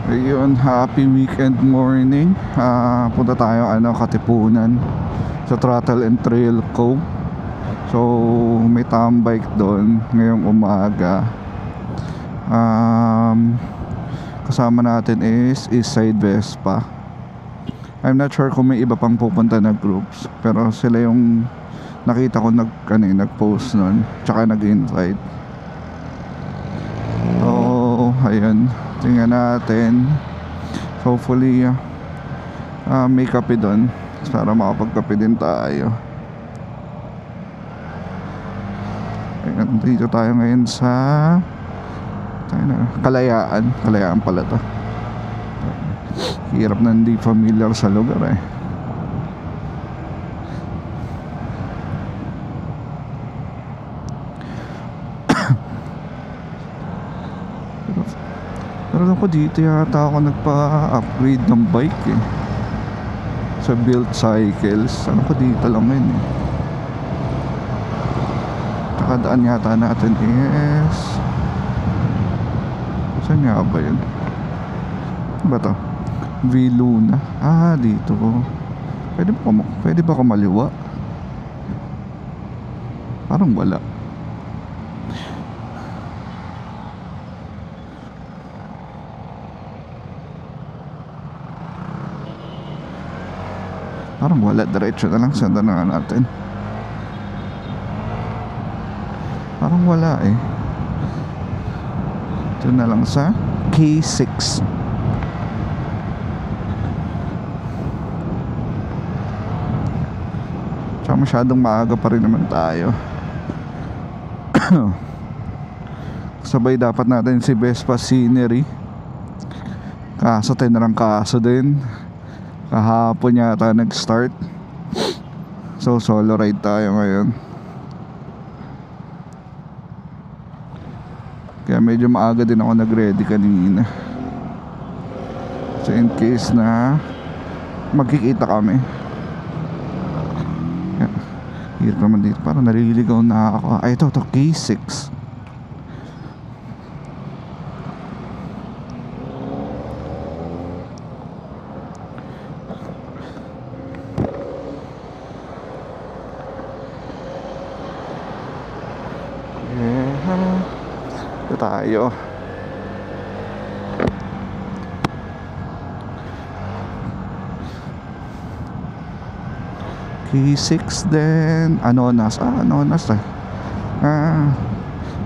Ayun, happy weekend morning. Punta tayo Katipunan sa Throttle and Trail Co. So may tambike doon ngayong umaga. Kasama natin is Eastside Vespa. I'm not sure kung may iba pang pupunta na groups, pero sila yung nakita ko nag-post nun, tsaka nag-invite. So ayun, tingnan natin. Hopefully may kape doon para makapagkape din tayo. Ayun, dito tayo ngayon sa Kalayaan pala to. Hirap na hindi familiar sa lugar eh. Pero ako dito yata ako nagpa-upgrade ng bike eh, sa Built Cycles. Ano ko dito lang yun eh. Nakadaan yata natin is, saan nga ba yun? Ano ba to? Viluna. Dito. Pwede ba kumaliwa? Parang wala. Parang wala, diretso na lang. Sanda na natin. Parang wala eh. Ito na lang sa K6. Tsaka masyadong maaga pa rin naman tayo. Sabay dapat natin si Vespa Scenery, kaso tinarang kaso din. Kahapon yata nag-start. So solo ride tayo ngayon. Kaya medyo maaga din ako nag-ready kanina. So in case na magkikita kami. Hirap naman dito, parang naliligaw na ako. Ito K6. Ito tayo. K6 din. Anonas. Anonas eh.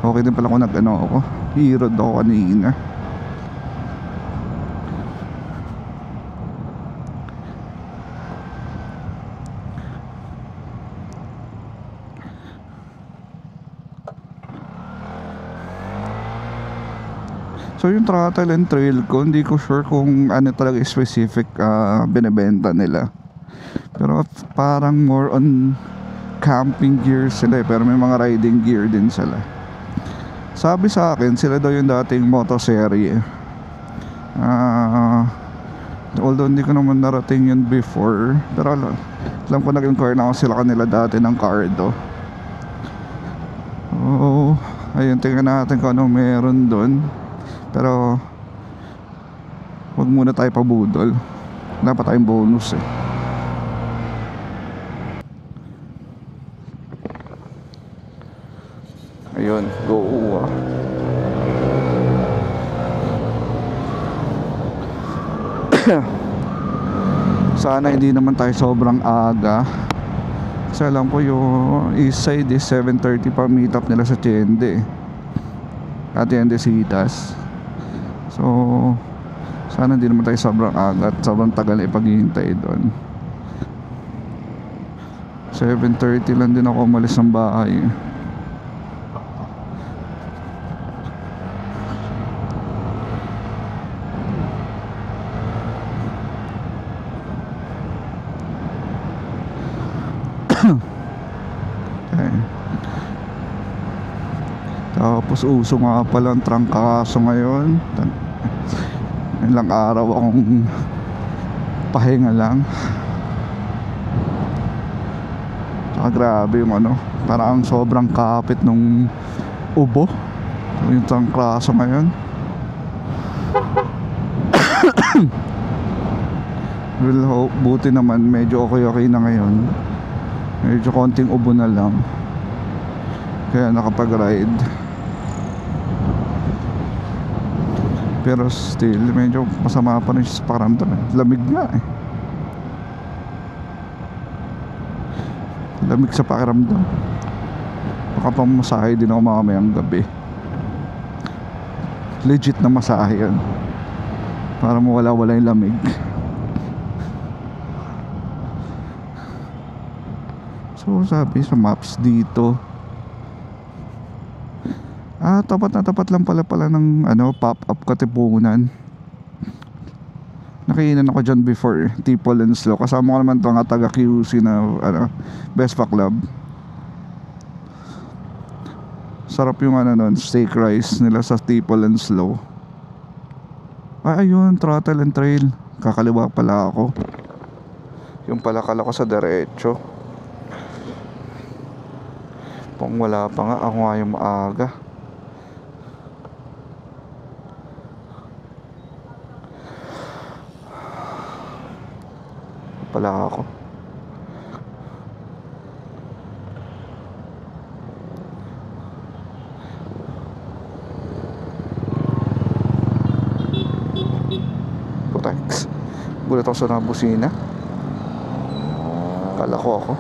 Okay din pala kung ako. Hirod ako kanina. So yung Throttle and Trail ko, hindi ko sure kung ano talaga specific binibenta nila. Pero parang more on camping gear sila eh. Pero may mga riding gear din sila. Sabi sa akin, sila daw yung dating motoserye. Although hindi ko naman narating yun before, pero alam ko nag-inquire na ako sila kanila dati ng Cardo. Ayun, tingnan natin kung ano meron doon. Pero wag muna tayo pabudol. Dapat tayong bonus eh. Ayun, go. Sana hindi naman tayo sobrang aga. Kasi alam ko yung Eastside is 7:30 pa meet up nila sa Tiende Citas. So sana hindi naman tayo sobrang aga at sobrang tagal ipaghihintay doon. 7:30 lang din ako umalis ng bahay. Tapos uso nga pala ang trangkaso ngayon. Ilang araw akong pahinga lang. Tsaka grabe yung parang sobrang kapit nung ubo. Yung trangkaso ngayon. Will hope, buti naman medyo okay na ngayon. Medyo konting ubo na lang, kaya nakapag-ride. Pero still, medyo masama pa rin siya sa pakiramdam eh. Lamig nga eh. Lamig sa pakiramdam. Baka pang masahe din ako mamayang gabi. Legit na masahe yan, para mawala-wala yung lamig. So sabi sa maps dito, tapat na tapat lang pala ng pop-up Katipunan. Nakainan ako dyan before, Tipol and Slow. Kasama ko naman ito nga taga QC na Vespa Club. Sarap yung nun, steak rice nila sa Tipol and Slow. Ayun, Throttle and Trail. Kakaliwa pala ako. Yung pala kala ko sa derecho. Pang wala pa nga, ako nga yung maaga. Pala ako. Putex. Gulat ako sa nabusina. Kala ko ako.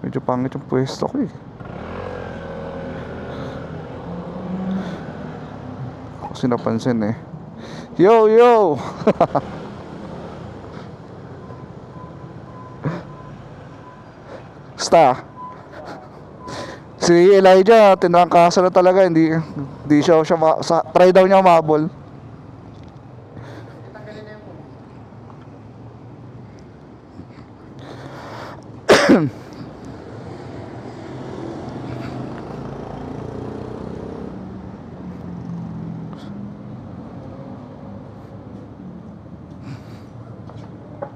Medyo pangit yung pwesto ko eh. Kasi napansin eh. Yo! Basta si Elijah tinangkasa na talaga. Hindi siya try daw niya umabol.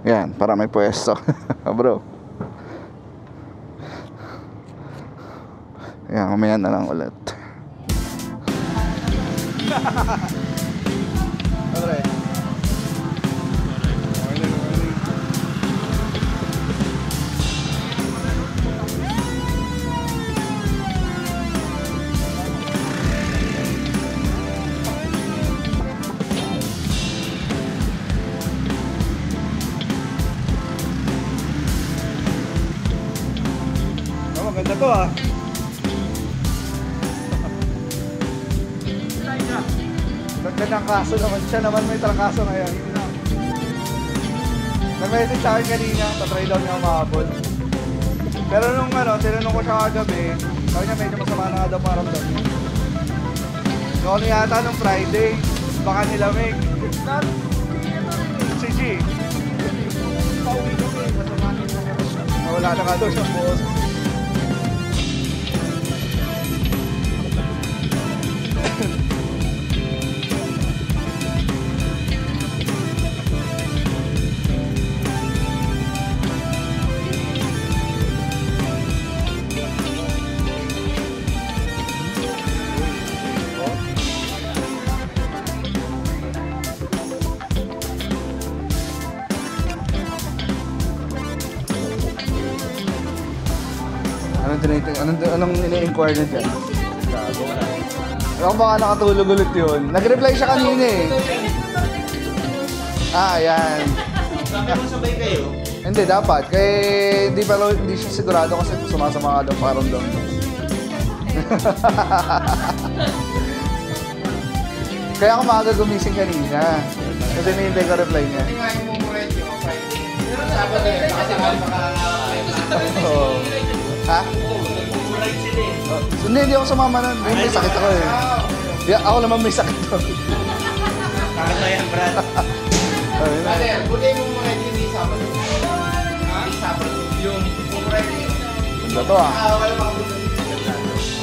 Yan, para may pwesto. Bro. Yan, mamaya na lang ulit. Okay. Maganda to ah. Dagdag ang kaso naman. Siya naman may trangkaso ngayon. Nag-message sa akin kanina, tatry daw niya umabot. Pero nung tinanong ko siya kagabi, sabi niya medyo masama na nga daw paramdam niya. Noon yata nung Friday, baka nilamig. Si G. Pauwi kasi, masama nila. Wala na nga daw siyang boss. Anong ini-inquire na dyan? Ako baka nakatulog ulit yun. Nag-reply siya kanina eh. Ayan. Sabi mo sabay kayo? Hindi, dapat. Kaya hindi siya sigurado kasi sumasama ka daw paramdam. Kaya ako maaga gumising kanina. Kasi nihintay ko reply niya. Hindi nga yung mumuret yung Friday. Pero sabi ko yun, kasi baka... Ha? Mumuret sila eh. Hindi ako sumama nun. May sakit ako eh. Ako naman may sakit to. Bakit na yan, Brad? Brother, buti yung mumuret yun, di Sabado. Ha? Di Sabado. Yung mumuret yun. Ganda to ah. Wala makabuto dito.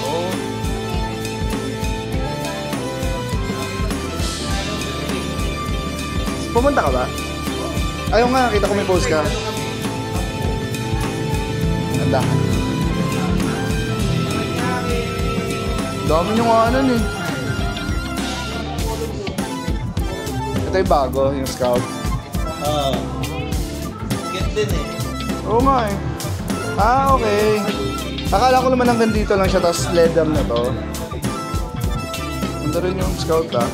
Oo. Pumunta ka ba? Ayaw nga, nakita ko may post ka. Andahan. Dami nyo nga ano eh. Ito yung bago, yung Scout. Oo. Get din eh. Oo nga eh. Ah, okay. Akala ko naman hanggang dito lang siya, tapos leather na to. Ganda rin yung Scout ah.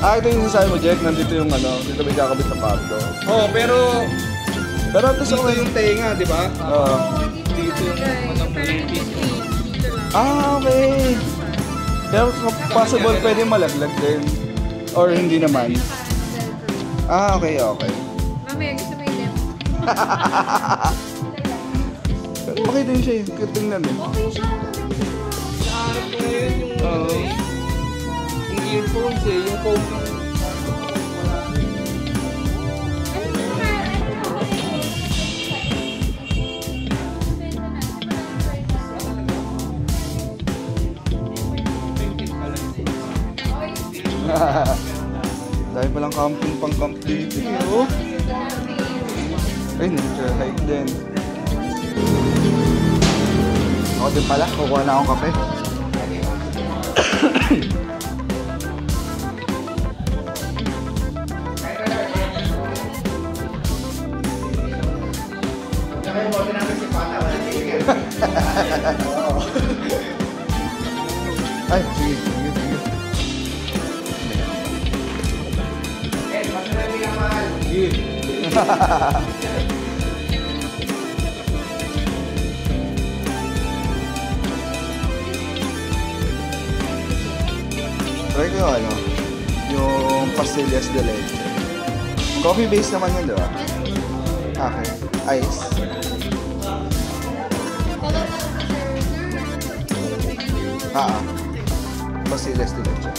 Ah, ito yung sasabi mo, Jack. Nandito yung ano, dito may kakabit na pardo. Oo, pero Pero at least dito okay. yung tenga, di ba? Oo. Dito yung Ah, okay. Pero possible pwede malaglag din. Or hindi naman. Ah, okay, okay. Mamaya gusto mo yung demo. Pero okay din siya eh. Tingnan eh. Okay siya. Nahanap ko ngayon yung Oo. yung earphones eh, yung phone ng Dahil palang camping pang camp dito eh. Oh. Ay, nature hike din. Ako din pala, kukuha na akong kape. Ay, sige, sige, sige. Try ko yung ano, yung pastillas de leche. Coffee base naman yun, di ba? Okay. Ice. Pastillas de leche.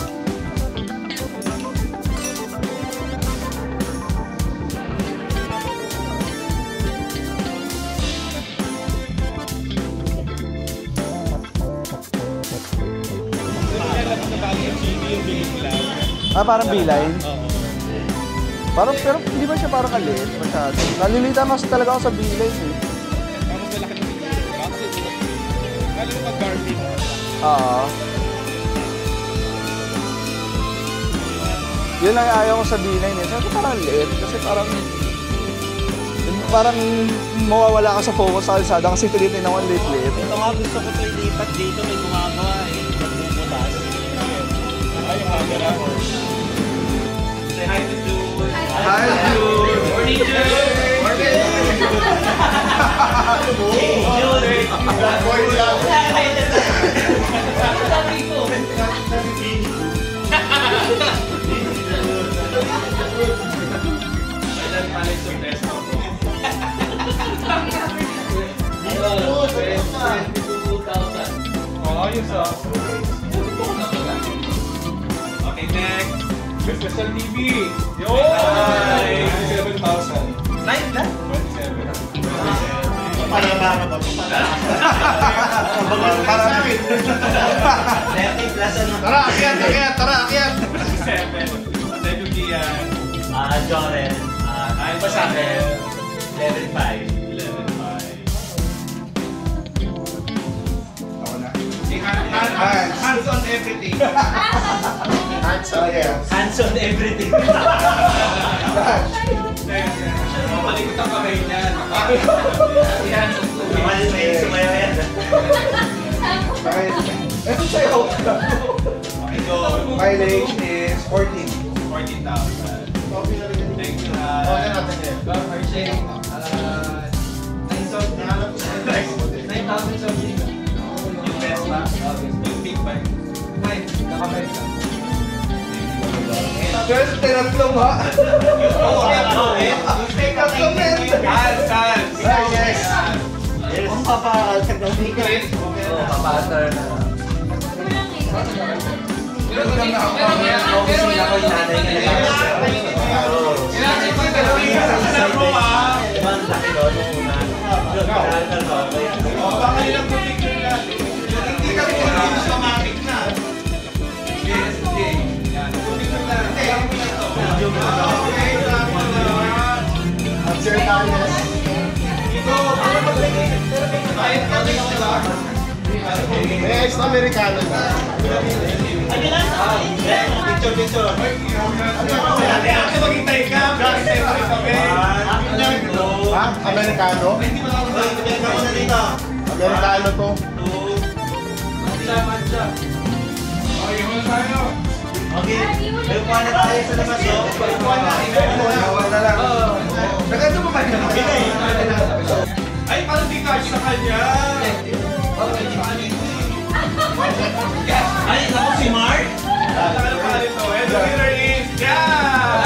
Ah, parang beeline? Parang, pero hindi ba siya parang kalit masyado? Nalilita mas talaga ako sa beeline eh. parang malaki na video, di ba? Kasi lalo na pag-Garmin. Oo. Yun lang yung ayaw ko sa beeline eh. Sabi ko parang liit kasi parang mawawala ka sa focus sa kalsada kasi tinitin ako liit-liit. Ito nga gusto ko ito ilipat dito, may gumagawa eh. Nagbubutas. Ay, yung camera. Say hi to Jude. Hi, Jude! Morning, Jude! Hey, Jude! Kailan palit yung best mo? Hello, 22,000. Oh, ayos ah. Okay, next. Best Special TV. Yo! Hi. 27,000. Nice na? 27. Para ba? 30 plus ano? Tara, akyat! Tara, akyat! 7. Thank you, Kian. Joren. Ay, ba sa akin? 11.5. 11.5. Ako na. Hands on everything. Hands on, yeah. Hands on everything. Malikot ang kamay niyan. Malit na yung sumayaw yan. Ito sa'yo. Okay, go. Mileage is 14. 14,000. Thank you. Hershey. 9,000 something. Yung best ba? Yung big bike. 5. Nakabike ka. Guys, tinatlong ha. Tinatlong yan. Hands. Yes. Ang papakal ka Secret. Oo, papakal na. Opisina ko yung nanay niya. Oo. Ibang laki doon nung una. Baka nilang picture na. Hindi kami automatic na. Yes, okay. Yan. Picture na. Sir Carlos. Eh, is Americano na. Picture. Ha? Americano? Americano to. Okay, may upuan na tayo sa labas, no? Naganda mo ba ka? Ay, parang di cash sa kanya. Ay, ako si Mark? Ano pa rin to? And the winner is Jan!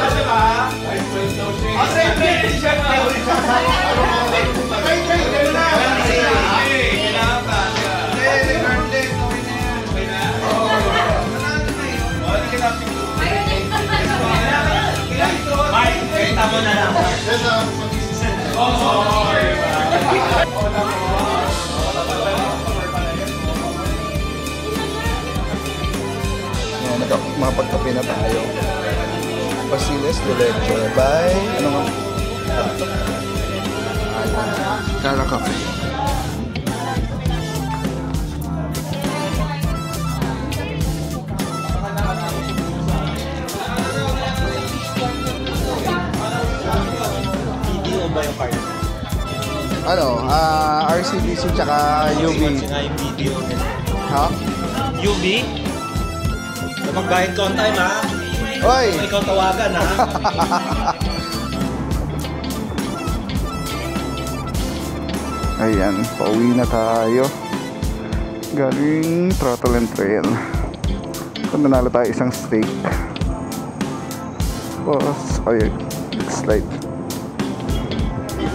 Kasi ba? Andre, siya na! Mark, kita mo na lang, Mark. Mapagkape na tayo. Basiles de leche by ano nga? Cara Cafe. Video ba yung card? Ano? RCBC tsaka UB. Kasi nga yung video. Ha? UB? Magbayad ka on time, ha? Oy! Kung ikaw tawagan, ha? Ayan, pauwi na tayo. Galing Throttle and Trail. Kung nanalo tayo isang steak. Tapos, ayun, slide.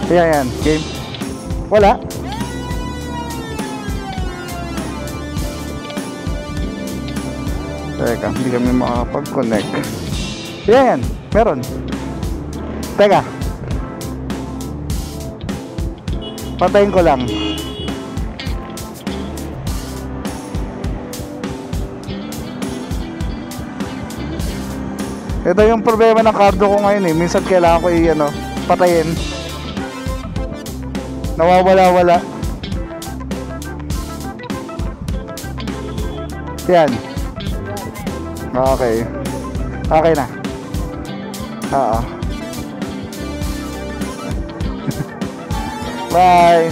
Ayan, game. Wala. Teka, hindi kami makakapag-connect. Ayan, meron. Teka. Patayin ko lang. Ito yung problema ng cardo ko ngayon eh. Minsan kailangan ko patayin. Nawawala-wala. Yan. Okay. Okay na. Oo. Bye.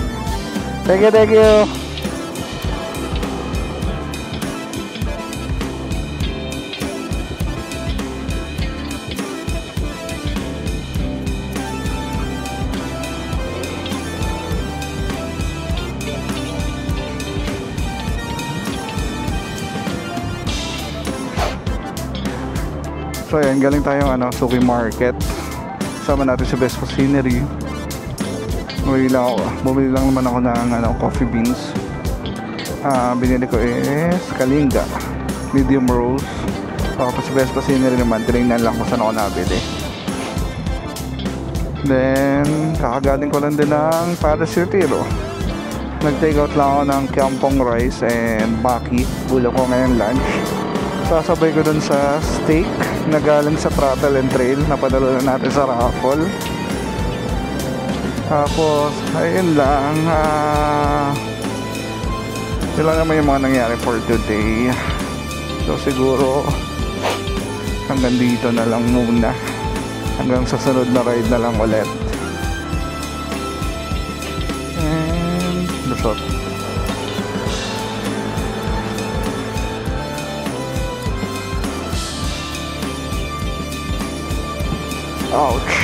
Thank you. So ayan, galing tayong Suki Market. Sama natin si Vespa Scenery. Bumili lang naman ako ng coffee beans. Binili ko is Kalinga medium roast. Tapos si Vespa Scenery naman, tinignan lang kung saan ako nabili. Then kakagaling ko lang din ng Paris Retiro. Nag-take out lang ako ng Kampong rice and baki. Ulam ko ngayon lunch. Sasabay ko dun sa steak na galing sa Throttle and Trail na padalo na natin sa raffle. Tapos ayun lang, yun lang naman yung mga nangyari for today. So siguro hanggang dito na lang muna, hanggang sa sunod na ride na lang ulit. And lusot. Ouch.